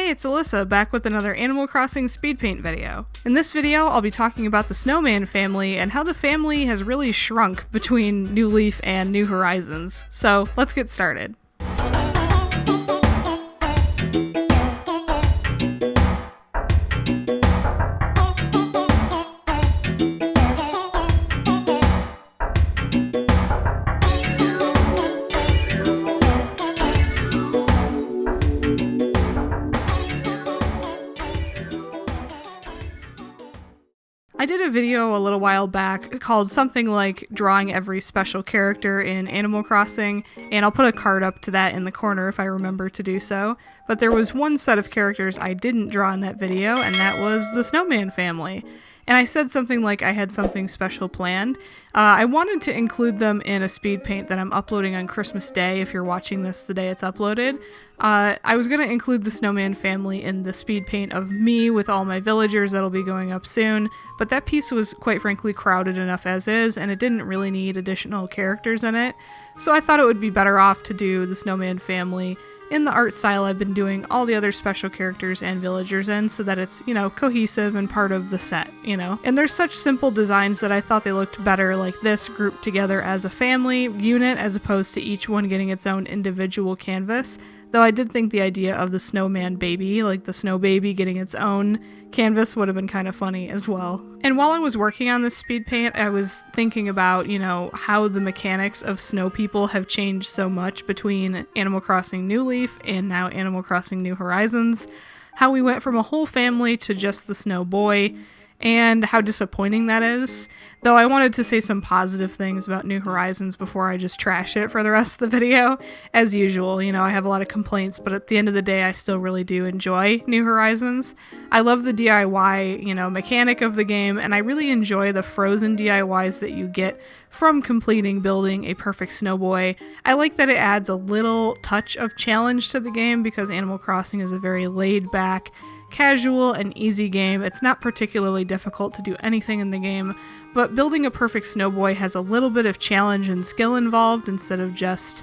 Hey, it's Alyssa, back with another Animal Crossing Speedpaint video. In this video, I'll be talking about the Snowman family and how the family has really shrunk between New Leaf and New Horizons. So, let's get started. I did a video a little while back called something like drawing every special character in Animal Crossing, and I'll put a card up to that in the corner if I remember to do so. But there was one set of characters I didn't draw in that video, and that was the Snowman family. And I said something like I had something special planned. I wanted to include them in a speed paint that I'm uploading on Christmas Day if you're watching this the day it's uploaded. I was going to include the Snowman family in the speed paint of me with all my villagers that'll be going up soon, but that piece was quite frankly crowded enough as is, and it didn't really need additional characters in it. So I thought it would be better off to do the Snowman family in the art style I've been doing all the other special characters and villagers in, so that it's, cohesive and part of the set, And there's such simple designs that I thought they looked better like this, grouped together as a family unit as opposed to each one getting its own individual canvas. Though I did think the idea of the snowman baby, like the snow baby getting its own canvas, would have been kind of funny as well. And while I was working on this speed paint, I was thinking about, how the mechanics of snow people have changed so much between Animal Crossing New Leaf and now Animal Crossing New Horizons. How we went from a whole family to just the snow boy, and how disappointing that is. Though I wanted to say some positive things about New Horizons before I just trash it for the rest of the video. As usual, I have a lot of complaints, but at the end of the day, I still really do enjoy New Horizons. I love the DIY, mechanic of the game, and I really enjoy the frozen DIYs that you get from completing building a perfect snowboy. I like that it adds a little touch of challenge to the game because Animal Crossing is a very laid back, casual and easy game. It's not particularly difficult to do anything in the game, but building a perfect snowboy has a little bit of challenge and skill involved instead of just,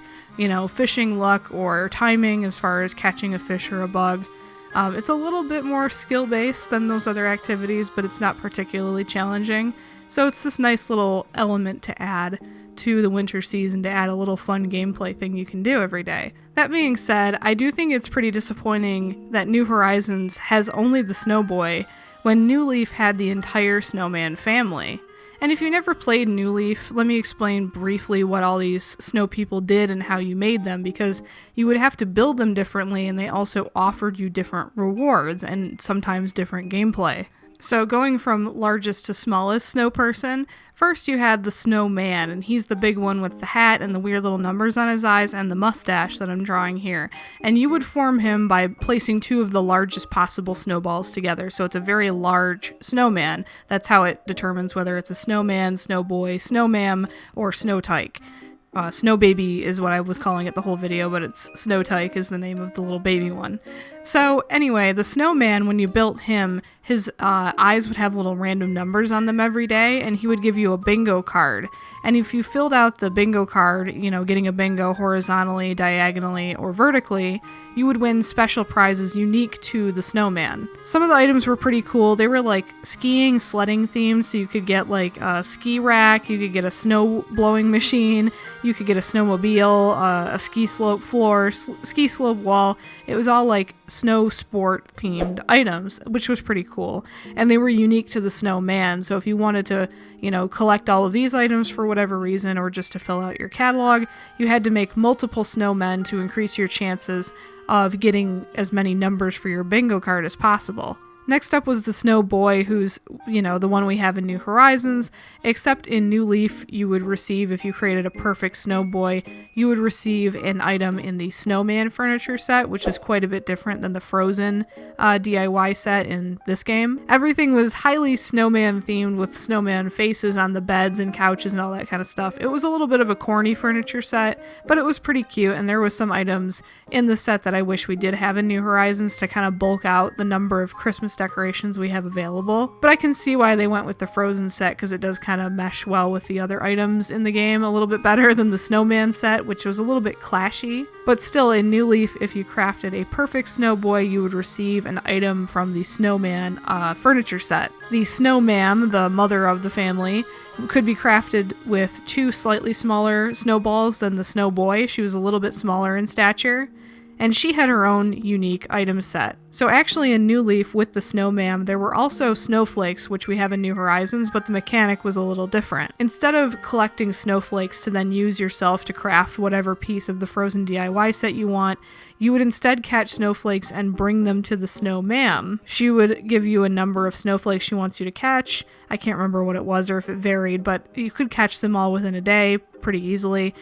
fishing luck or timing as far as catching a fish or a bug. It's a little bit more skill-based than those other activities, but it's not particularly challenging. So it's this nice little element to add to the winter season, to add a little fun gameplay thing you can do every day. That being said, I do think it's pretty disappointing that New Horizons has only the Snowboy when New Leaf had the entire Snowman family. And if you never played New Leaf, let me explain briefly what all these snow people did and how you made them, because you would have to build them differently, and they also offered you different rewards and sometimes different gameplay. So going from largest to smallest snow person, first you had the Snowman, and he's the big one with the hat and the weird little numbers on his eyes and the mustache that I'm drawing here. And you would form him by placing two of the largest possible snowballs together, so it's a very large snowman. That's how it determines whether it's a snowman, snowboy, snowmam, or snowtyke. Snow Baby is what I was calling it the whole video, but it's Snowtyke is the name of the little baby one. So anyway, the Snowman, when you built him, his eyes would have little random numbers on them every day, and he would give you a bingo card. And if you filled out the bingo card, getting a bingo horizontally, diagonally, or vertically, you would win special prizes unique to the Snowman. Some of the items were pretty cool. They were like skiing, sledding themed, so you could get like a ski rack, you could get a snow blowing machine, you could get a snowmobile, a ski slope floor, ski slope wall. It was all like snow sport themed items, which was pretty cool. And they were unique to the Snowman, so if you wanted to, collect all of these items for whatever reason, or just to fill out your catalog, you had to make multiple snowmen to increase your chances of getting as many numbers for your bingo card as possible. Next up was the Snow Boy, who's, the one we have in New Horizons, except in New Leaf you would receive, if you created a perfect Snow Boy, you would receive an item in the Snowman furniture set, which is quite a bit different than the Frozen DIY set in this game. Everything was highly snowman themed with snowman faces on the beds and couches and all that kind of stuff. It was a little bit of a corny furniture set, but it was pretty cute, and there was some items in the set that I wish we did have in New Horizons to kind of bulk out the number of Christmas Christmas decorations we have available. But I can see why they went with the Frozen set, because it does kind of mesh well with the other items in the game a little bit better than the Snowman set, which was a little bit clashy. But still, in New Leaf, if you crafted a perfect Snowboy, you would receive an item from the Snowman furniture set. The Snowman, the mother of the family, could be crafted with 2 slightly smaller snowballs than the Snowboy. She was a little bit smaller in stature, and she had her own unique item set. So actually in New Leaf with the Snowman, there were also snowflakes, which we have in New Horizons, but the mechanic was a little different. Instead of collecting snowflakes to then use yourself to craft whatever piece of the Frozen DIY set you want, you would instead catch snowflakes and bring them to the Snowman. She would give you a number of snowflakes she wants you to catch. I can't remember what it was or if it varied, but you could catch them all within a day pretty easily.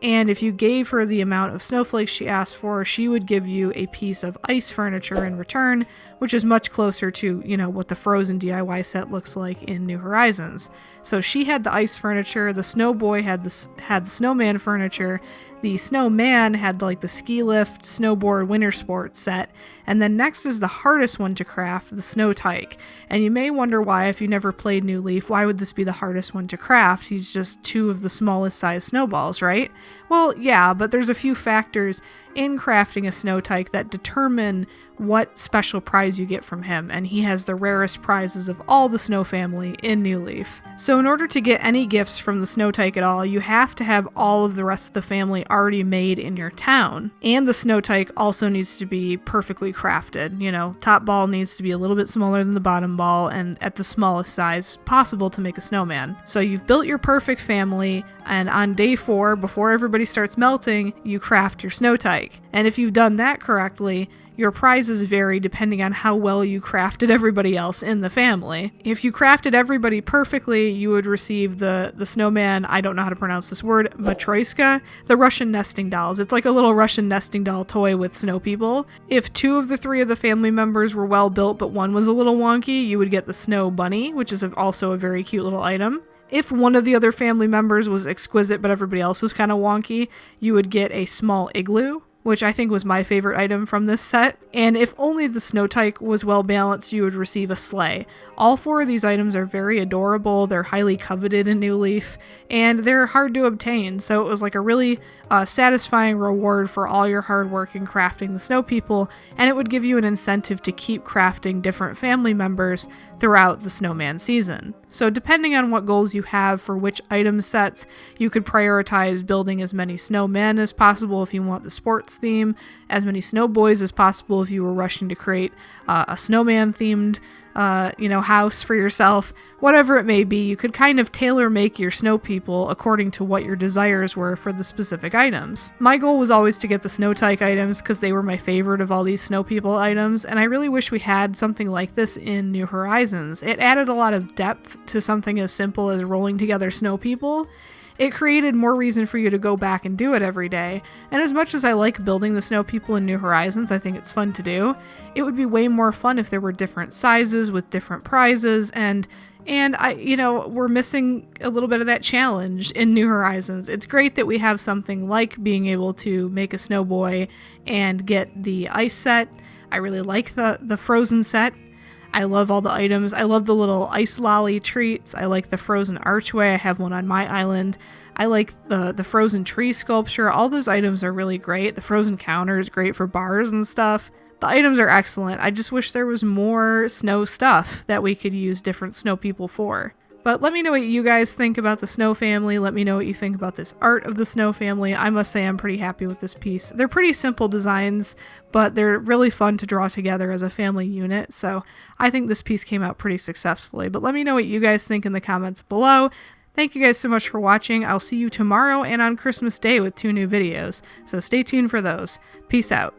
And if you gave her the amount of snowflakes she asked for, she would give you a piece of ice furniture in return, which is much closer to, what the Frozen DIY set looks like in New Horizons. So she had the ice furniture, the Snowboy had the Snowman furniture, the Snowman had like the ski lift, snowboard, winter sports set, and then next is the hardest one to craft, the snow tyke. And you may wonder why, if you never played New Leaf, why would this be the hardest one to craft? He's just 2 of the smallest size snowballs, right? Well, yeah, but there's a few factors in crafting a snow tyke that determine what special prize you get from him, and he has the rarest prizes of all the Snow family in New Leaf. So in order to get any gifts from the Snow Tyke at all, you have to have all of the rest of the family already made in your town. And the Snow Tyke also needs to be perfectly crafted. Top ball needs to be a little bit smaller than the bottom ball and at the smallest size possible to make a snowman. So you've built your perfect family, and on day 4, before everybody starts melting, you craft your Snow Tyke. And if you've done that correctly, your prizes vary depending on how well you crafted everybody else in the family. If you crafted everybody perfectly, you would receive the Snowman, I don't know how to pronounce this word, Matryoshka, the Russian nesting dolls. It's like a little Russian nesting doll toy with snow people. If 2 of the 3 of the family members were well built but one was a little wonky, you would get the Snow Bunny, which is also a very cute little item. If one of the other family members was exquisite but everybody else was kind of wonky, you would get a small igloo, which I think was my favorite item from this set. And if only the Snow Tyke was well balanced, you would receive a sleigh. All 4 of these items are very adorable, they're highly coveted in New Leaf, and they're hard to obtain, so it was like a really satisfying reward for all your hard work in crafting the snow people, and it would give you an incentive to keep crafting different family members throughout the Snowman season. So depending on what goals you have for which item sets, you could prioritize building as many snowmen as possible if you want the sports theme, as many snowboys as possible if you were rushing to create a snowman themed house for yourself. Whatever it may be, you could kind of tailor make your snow people according to what your desires were for the specific items. My goal was always to get the Snow Tyke items because they were my favorite of all these snow people items, and I really wish we had something like this in New Horizons. It added a lot of depth to something as simple as rolling together snow people. It created more reason for you to go back and do it every day, and as much as I like building the snow people in New Horizons, I think it's fun to do, it would be way more fun if there were different sizes with different prizes, and we're missing a little bit of that challenge in New Horizons. It's great that we have something like being able to make a Snowboy and get the ice set. I really like the Frozen set. I love all the items. I love the little ice lolly treats. I like the frozen archway. I have one on my island. I like the frozen tree sculpture. All those items are really great. The frozen counter is great for bars and stuff. The items are excellent. I just wish there was more snow stuff that we could use different snow people for. But let me know what you guys think about the Snow family. Let me know what you think about this art of the Snow family. I must say I'm pretty happy with this piece. They're pretty simple designs, but they're really fun to draw together as a family unit. So I think this piece came out pretty successfully. But let me know what you guys think in the comments below. Thank you guys so much for watching. I'll see you tomorrow and on Christmas Day with 2 new videos. So stay tuned for those. Peace out.